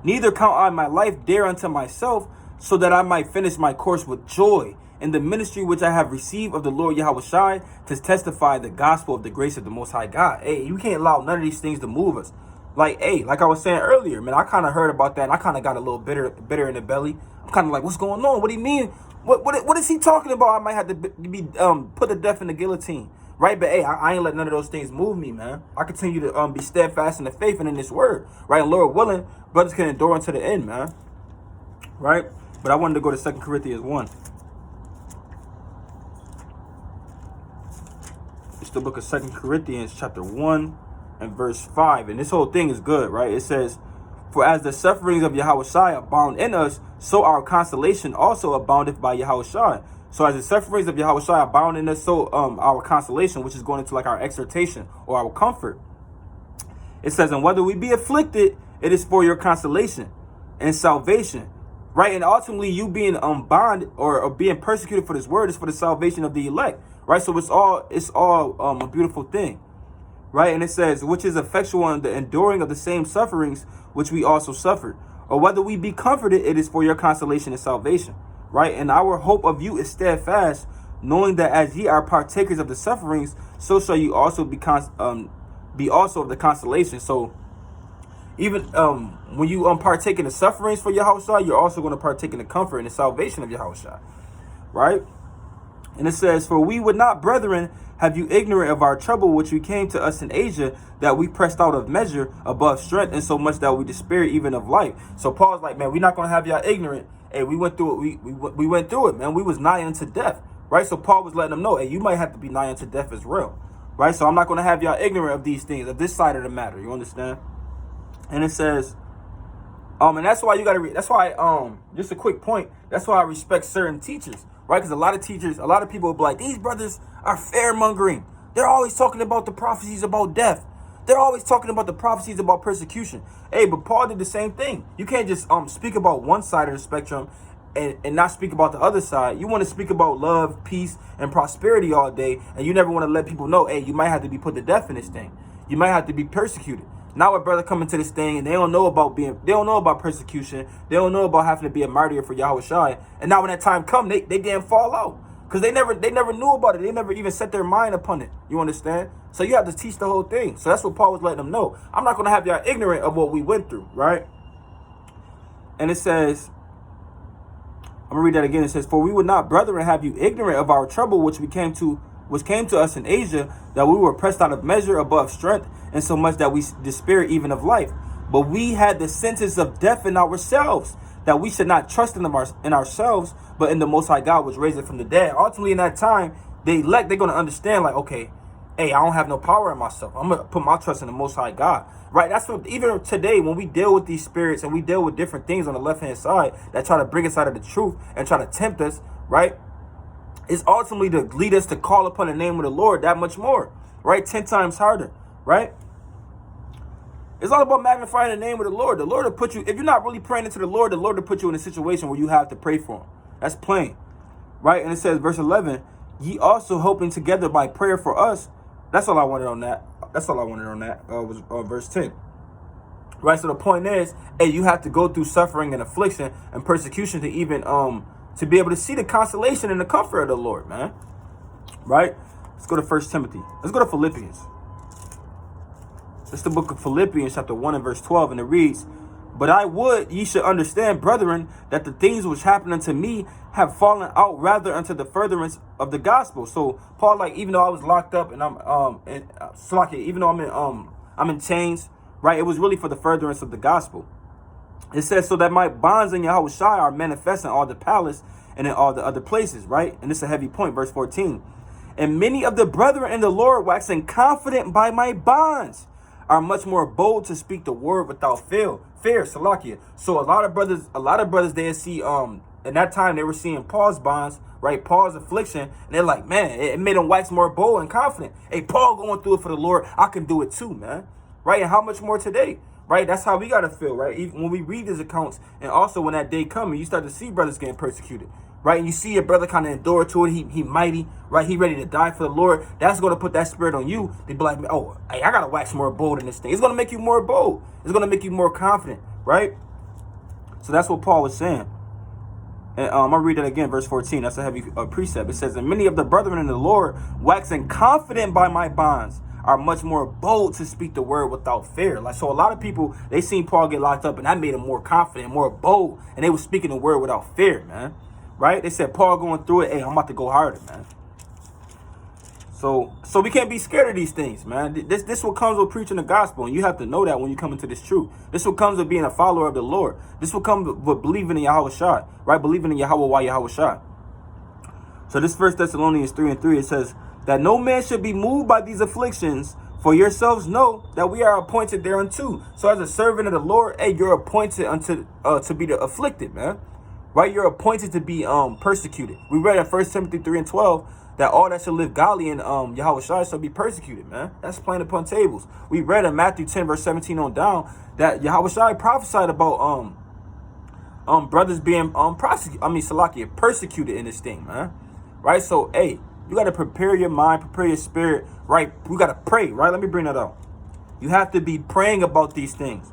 Neither count I my life dear unto myself, so that I might finish my course with joy in the ministry which I have received of the Lord Yahawashi, to testify the gospel of the grace of the Most High God. Hey, you can't allow none of these things to move us. Like I was saying earlier, man, I kind of heard about that, and I kind of got a little bitter in the belly. I'm kind of like, what's going on? What do you mean? What is he talking about? I might have to be put to death in the guillotine, right? But hey, I ain't let none of those things move me, man. I continue to be steadfast in the faith and in this word, right? And Lord willing, brothers can endure unto the end, man, right? But I wanted to go to 2 Corinthians 1. It's the book of 2 Corinthians chapter 1 and verse 5. And this whole thing is good, right? It says, for as the sufferings of Yahawashi abound in us, so our consolation also aboundeth by Yahawashi. So as the sufferings of Yahawashi abound in us, so our consolation, which is going into like our exhortation or our comfort. It says, and whether we be afflicted, it is for your consolation and salvation, right? And ultimately, you being bond or being persecuted for this word is for the salvation of the elect, right? So it's all a beautiful thing, right? And it says, which is effectual in the enduring of the same sufferings which we also suffered. Or whether we be comforted, it is for your consolation and salvation, right? And our hope of you is steadfast, knowing that as ye are partakers of the sufferings, so shall you also be also of the consolation. So even when you partake in the sufferings for Yahawashi, you're also going to partake in the comfort and the salvation of Yahawashi, right? And it says, for we would not, brethren, have you ignorant of our trouble which we came to us in Asia, that we pressed out of measure above strength, and so much that we despair even of life. So Paul's like, man, we're not going to have y'all ignorant. Hey, we went through it. We went through it, man. We was nigh unto death, right? So Paul was letting them know, hey, you might have to be nigh unto death as well, right? So I'm not going to have y'all ignorant of these things, of this side of the matter. You understand? And it says, and that's why you got to read. That's why, just a quick point. That's why I respect certain teachers, right? Because a lot of teachers, a lot of people will be like, these brothers are fair-mongering. They're always talking about the prophecies about death. They're always talking about the prophecies about persecution. Hey, but Paul did the same thing. You can't just speak about one side of the spectrum and not speak about the other side. You want to speak about love, peace, and prosperity all day, and you never want to let people know, hey, you might have to be put to death in this thing. You might have to be persecuted. Now a brother coming to this thing and they don't know about persecution. They don't know about having to be a martyr for Yahawashi. And now when that time come, they damn fall out. Because they never knew about it. They never even set their mind upon it. You understand? So you have to teach the whole thing. So that's what Paul was letting them know. I'm not going to have y'all ignorant of what we went through, right? And it says, I'm going to read that again. It says, for we would not, brethren, have you ignorant of our trouble which came to us in Asia, that we were pressed out of measure above strength, and so much that we despair even of life. But we had the sentence of death in ourselves, that we should not trust in ourselves, but in the Most High God, which raised it from the dead. Ultimately, in that time, they're going to understand, like, okay, hey, I don't have no power in myself. I'm going to put my trust in the Most High God, right? That's what, even today, when we deal with these spirits and we deal with different things on the left-hand side that try to bring us out of the truth and try to tempt us, right? It's ultimately to lead us to call upon the name of the Lord that much more, right? 10 times harder, right? It's all about magnifying the name of the Lord. The Lord will put you, if you're not really praying into the Lord will put you in a situation where you have to pray for him. That's plain, right? And it says, verse 11, ye also hoping together by prayer for us. That's all I wanted on that. Was verse 10. Right? So the point is, hey, you have to go through suffering and affliction and persecution to even, to be able to see the consolation and the comfort of the Lord, man. Right? Let's go to 1 Timothy. Let's go to Philippians. It's the book of Philippians, chapter 1 and verse 12, and it reads, but I would ye should understand, brethren, that the things which happened unto me have fallen out rather unto the furtherance of the gospel. So Paul, like, even though I was locked up and even though I'm in chains, right? It was really for the furtherance of the gospel. It says, so that my bonds in Yahawashi are manifest in all the palace and in all the other places, right? And this is a heavy point, verse 14. And many of the brethren in the Lord, waxing confident by my bonds, are much more bold to speak the word without fear, Salakia. So a lot of brothers they see in that time they were seeing Paul's bonds, right? Paul's affliction, and they're like, man, it made them wax more bold and confident. Hey, Paul going through it for the Lord, I can do it too, man. Right? And how much more today? Right? That's how we gotta feel, right? Even when we read these accounts, and also when that day comes, you start to see brothers getting persecuted. Right? And you see your brother kind of endure to it. He mighty, right? He ready to die for the Lord. That's going to put that spirit on you. They be like, oh, hey, I got to wax more bold in this thing. It's going to make you more bold. It's going to make you more confident, right? So that's what Paul was saying. And I'm going to read it again, verse 14. That's a heavy precept. It says, and many of the brethren in the Lord, waxing confident by my bonds, are much more bold to speak the word without fear. Like, so a lot of people, they seen Paul get locked up, and that made them more confident, more bold, and they were speaking the word without fear, man. Right? They said, Paul going through it, hey, I'm about to go harder, man. So we can't be scared of these things, man. This what comes with preaching the gospel, and you have to know that when you come into this truth. This what comes with being a follower of the Lord. This what comes with believing in Yahawashi, right? Believing in Yahawashi. So this 1 Thessalonians 3 and 3, it says, that no man should be moved by these afflictions, for yourselves know that we are appointed thereunto. So as a servant of the Lord, hey, you're appointed unto to be the afflicted, man. right? You're appointed to be persecuted. We read in 1 Timothy 3 and 12 that all that shall live godly in Yahawashi shall be persecuted, man. That's plain upon tables. We read in Matthew 10 verse 17 on down that Yahawashi prophesied about brothers being persecuted in this thing, man. Right? So hey, you gotta prepare your mind, prepare your spirit, right? We gotta pray, right? Let me bring that out. You have to be praying about these things.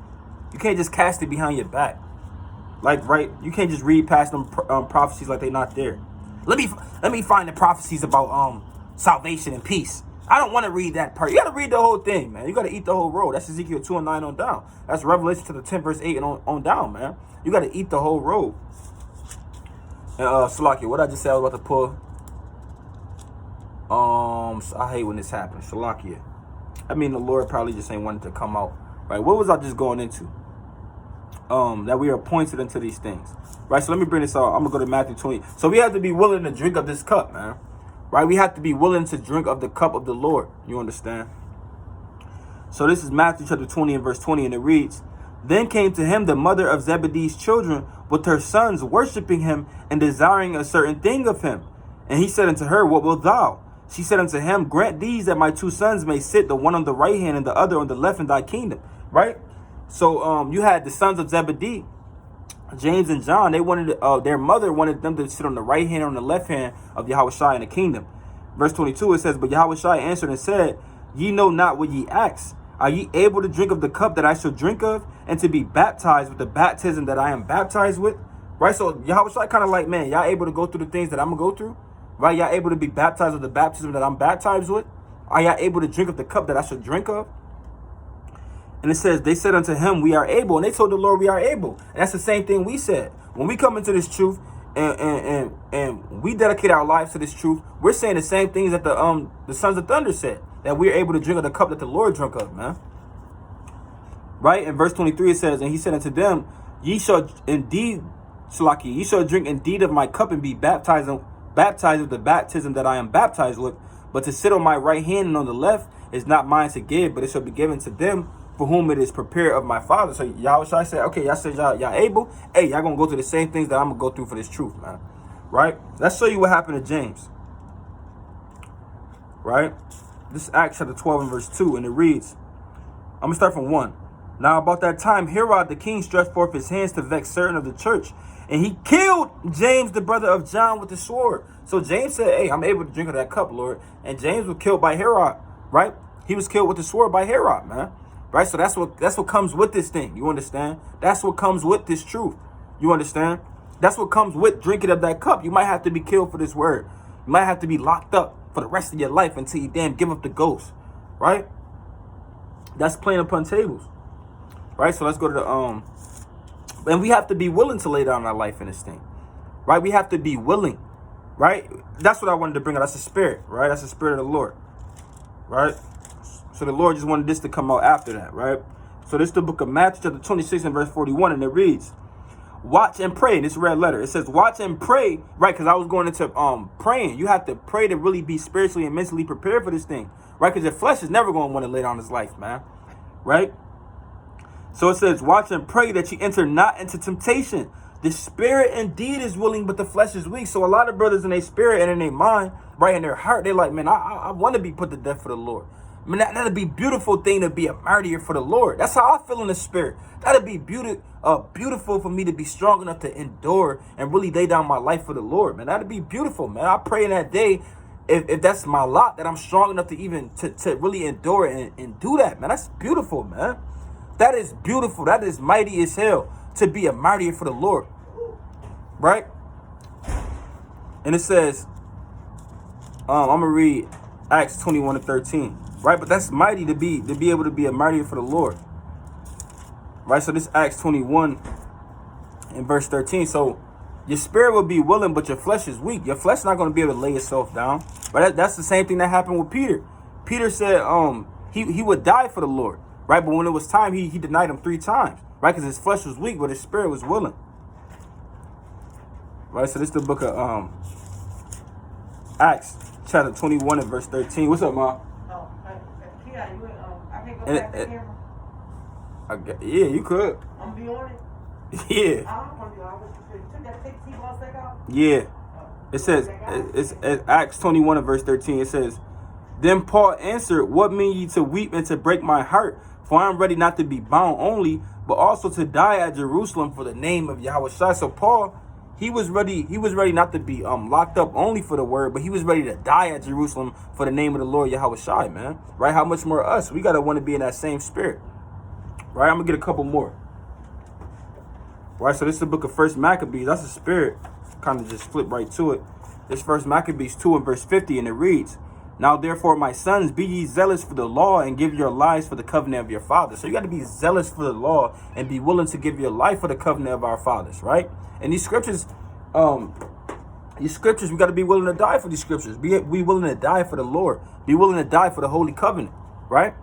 You can't just cast it behind your back. Like, right? You can't just read past them prophecies like they're not there. Let me find the prophecies about salvation and peace. I don't want to read that part. You got to read the whole thing, man. You got to eat the whole roll. That's Ezekiel 2 and 9 on down. That's Revelation to the 10 verse 8 and on down, man. You got to eat the whole roll. And Salakia, what I just said I was about to pull. I hate when this happens. Salakia. I mean, the Lord probably just ain't wanted to come out. Right? What was I just going into? That we are appointed into these things. Right? So let me bring this out. I'm going to go to Matthew 20. So we have to be willing to drink of this cup, man. Right? We have to be willing to drink of the cup of the Lord. You understand? So this is Matthew chapter 20 and verse 20. And it reads, Then came to him the mother of Zebedee's children with her sons, worshiping him and desiring a certain thing of him. And he said unto her, What wilt thou? She said unto him, Grant these that my two sons may sit, the one on the right hand and the other on the left in thy kingdom. Right? So you had the sons of Zebedee, James and John. They wanted their mother wanted them to sit on the right hand or on the left hand of Yahawashi in the kingdom. Verse 22, it says, But Yahawashi answered and said, Ye know not what ye ask. Are ye able to drink of the cup that I shall drink of, and to be baptized with the baptism that I am baptized with? Right? So Yahawashi kind of like, man, y'all able to go through the things that I'm going to go through? Right? Y'all able to be baptized with the baptism that I'm baptized with? Are y'all able to drink of the cup that I should drink of? And it says, they said unto him, We are able. And they told the Lord, we are able. And that's the same thing we said. When we come into this truth and we dedicate our lives to this truth, we're saying the same things that the sons of thunder said, that we're able to drink of the cup that the Lord drank of, man. Right? In verse 23, it says, And he said unto them, Ye shall indeed, Shalaki, ye shall drink indeed of my cup and be baptized with the baptism that I am baptized with. But to sit on my right hand and on the left is not mine to give, but it shall be given to them for whom it is prepared of my Father. So Yahawashi said, okay, y'all said y'all able. Hey, y'all gonna go through the same things that I'm gonna go through for this truth, man. Right? Let's show you what happened to James. Right? This is Acts chapter 12 and verse 2, and it reads, I'm gonna start from 1. Now about that time, Herod the king stretched forth his hands to vex certain of the church, and he killed James, the brother of John, with the sword. So James said, hey, I'm able to drink of that cup, Lord. And James was killed by Herod, right? He was killed with the sword by Herod, man. Right? So that's what comes with this thing. You understand? That's what comes with this truth. You understand? That's what comes with drinking of that cup. You might have to be killed for this word. You might have to be locked up for the rest of your life until you damn give up the ghost. Right? That's playing upon tables. Right? So let's go to the and we have to be willing to lay down our life in this thing. Right? We have to be willing. Right? That's what I wanted to bring out. That's the spirit. Right? That's the spirit of the Lord. Right? So the Lord just wanted this to come out after that, right? So this is the book of Matthew chapter 26 and verse 41, and it reads, Watch and pray. This red letter. It says, watch and pray, right? Because I was going into praying. You have to pray to really be spiritually and mentally prepared for this thing, right? Because your flesh is never going to want to lay down his life, man, right? So it says, watch and pray that you enter not into temptation. The spirit indeed is willing, but the flesh is weak. So a lot of brothers in their spirit and in their mind, right, in their heart, they're like, man, I want to be put to death for the Lord. I mean, that'd be a beautiful thing to be a martyr for the Lord. That's how I feel in the spirit. That'd be beautiful for me to be strong enough to endure and really lay down my life for the Lord, man. That'd be beautiful, man. I pray in that day, if that's my lot, that I'm strong enough to even to really endure and do that, man. That's beautiful, man. That is beautiful. That is mighty as hell to be a martyr for the Lord, right? And it says, I'm gonna read Acts 21 and 13. Right, but that's mighty to be able to be a martyr for the Lord. Right, so this Acts 21 and verse 13. So your spirit will be willing, but your flesh is weak. Your flesh is not going to be able to lay itself down. Right, that's the same thing that happened with Peter. Peter said he would die for the Lord. Right, but when it was time, he denied him 3 times. Right, because his flesh was weak, but his spirit was willing. Right, so this is the book of Acts chapter 21 and verse 13. What's up, Ma? Yeah, you could. I'm be on it. Yeah. Yeah. It says, it's Acts 21 and verse 13. It says, then Paul answered, what mean ye to weep and to break my heart? For I am ready not to be bound only, but also to die at Jerusalem for the name of Yahawashi. So Paul, he was ready not to be locked up only for the word, but he was ready to die at Jerusalem for the name of the Lord Yahawashi, man. Right? How much more us? We gotta want to be in that same spirit. Right? I'm gonna get a couple more. Right, so this is the book of First Maccabees. That's the spirit. Kind of just flip right to it. This First Maccabees 2 and verse 50, and it reads, now therefore, my sons, be ye zealous for the law and give your lives for the covenant of your fathers. So you got to be zealous for the law and be willing to give your life for the covenant of our fathers, right? And these scriptures, we got to be willing to die for these scriptures. Be willing to die for the Lord. Be willing to die for the holy covenant, right?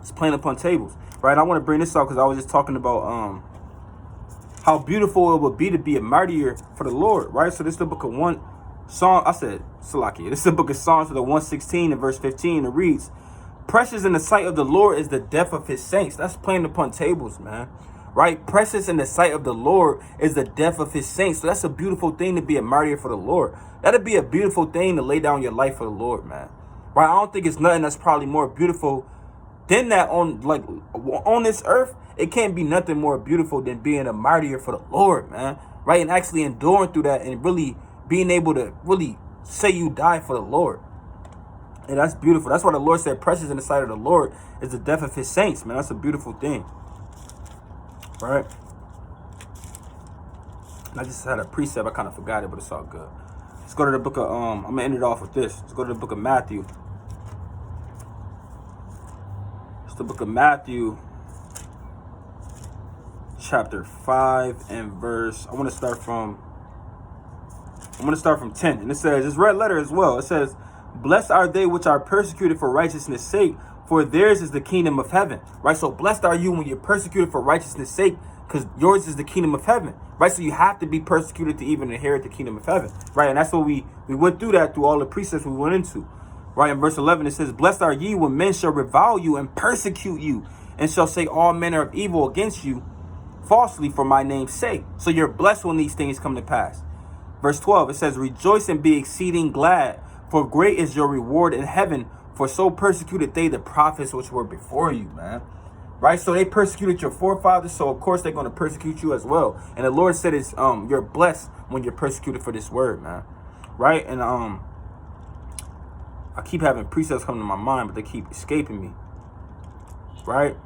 It's plain upon tables, right? I want to bring this out because I was just talking about how beautiful it would be to be a martyr for the Lord, right? So this is the book of Salakia. This is the book of Psalms, the 116 and verse 15. It reads, precious in the sight of the Lord is the death of his saints. That's plain upon tables, man. Right? Precious in the sight of the Lord is the death of his saints. So that's a beautiful thing to be a martyr for the Lord. That'd be a beautiful thing to lay down your life for the Lord, man. Right? I don't think it's nothing that's probably more beautiful than that on this earth. It can't be nothing more beautiful than being a martyr for the Lord, man. Right? And actually enduring through that and really being able to really say you die for the Lord. And that's beautiful. That's why the Lord said precious in the sight of the Lord is the death of his saints, man. That's a beautiful thing. Right? And I just had a precept. I kind of forgot it, but it's all good. Let's go to the book of, I'm going to end it off with this. Let's go to the book of Matthew. It's the book of Matthew, chapter 5 and verse, I'm going to start from 10. And it says, it's red letter as well. It says, blessed are they which are persecuted for righteousness' sake, for theirs is the kingdom of heaven. Right? So blessed are you when you're persecuted for righteousness' sake, because yours is the kingdom of heaven. Right? So you have to be persecuted to even inherit the kingdom of heaven. Right? And that's what we went through that through all the precepts we went into. Right? In verse 11, it says, blessed are ye when men shall revile you and persecute you, and shall say all manner of evil against you falsely for my name's sake. So you're blessed when these things come to pass. Verse 12, it says, rejoice and be exceeding glad, for great is your reward in heaven, for so persecuted they the prophets which were before you, man. Right? So they persecuted your forefathers, so of course they're going to persecute you as well. And the Lord said it's you're blessed when you're persecuted for this word, man. Right? And I keep having precepts coming to my mind, but they keep escaping me. Right?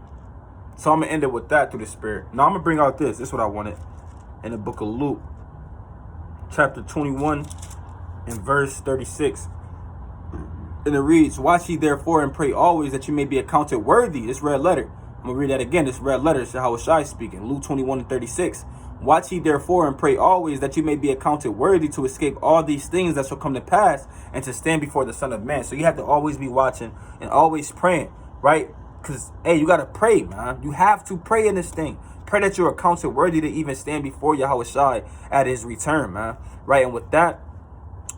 So I'm going to end it with that through the Spirit. Now I'm going to bring out this. This is what I wanted. In the book of Luke, chapter 21 and verse 36. And it reads, watch ye therefore and pray always that you may be accounted worthy. This red letter. I'm going to read that again. This red letter is Yahawashi speaking. Luke 21 and 36. Watch ye therefore and pray always that you may be accounted worthy to escape all these things that shall come to pass and to stand before the Son of Man. So you have to always be watching and always praying, right? Because, hey, you got to pray, man. You have to pray in this thing. Pray that you're accounted worthy to even stand before Yahawashi at his return, man. Right? And with that,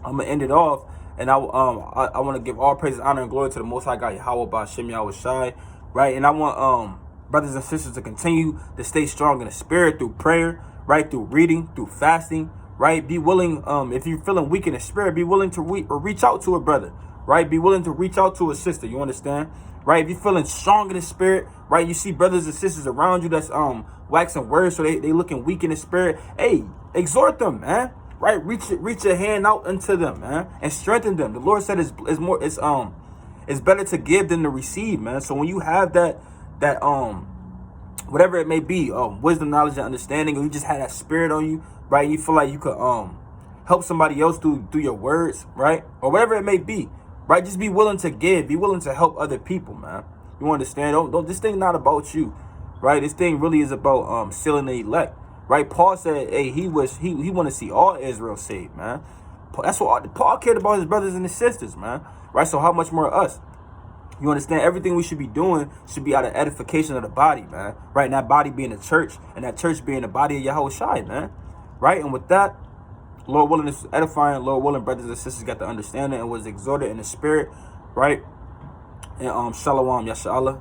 I'm going to end it off. And I want to give all praises, honor, and glory to the Most High God, Yahweh, Ba'ashem Yahawashi. Right? And I want brothers and sisters to continue to stay strong in the spirit through prayer, right? Through reading, through fasting, right? Be willing, if you're feeling weak in the spirit, be willing to reach out to a brother, right? Be willing to reach out to a sister, you understand? Right? If you're feeling strong in the spirit, right? You see brothers and sisters around you that's waxing words, so they looking weak in the spirit. Hey, exhort them, man. Right? Reach your hand out unto them, man, and strengthen them. The Lord said it's better to give than to receive, man. So when you have that whatever it may be, wisdom, knowledge, and understanding, or you just had that spirit on you, right? You feel like you could help somebody else through your words, right? Or whatever it may be, right? Just be willing to give, be willing to help other people, man. You understand? Don't this thing not about you, right? This thing really is about sealing the elect, right? Paul said, hey, he want to see all Israel saved, man. That's what Paul cared about, his brothers and his sisters, man. Right? So how much more us? You understand? Everything we should be doing should be out of edification of the body, man. Right? And that body being the church, and that church being the body of Yahawashi, man. Right? And with that, Lord willing, is edifying. Lord willing, brothers and sisters got the understanding and was exhorted in the spirit, right? And shalom, yasha Allah.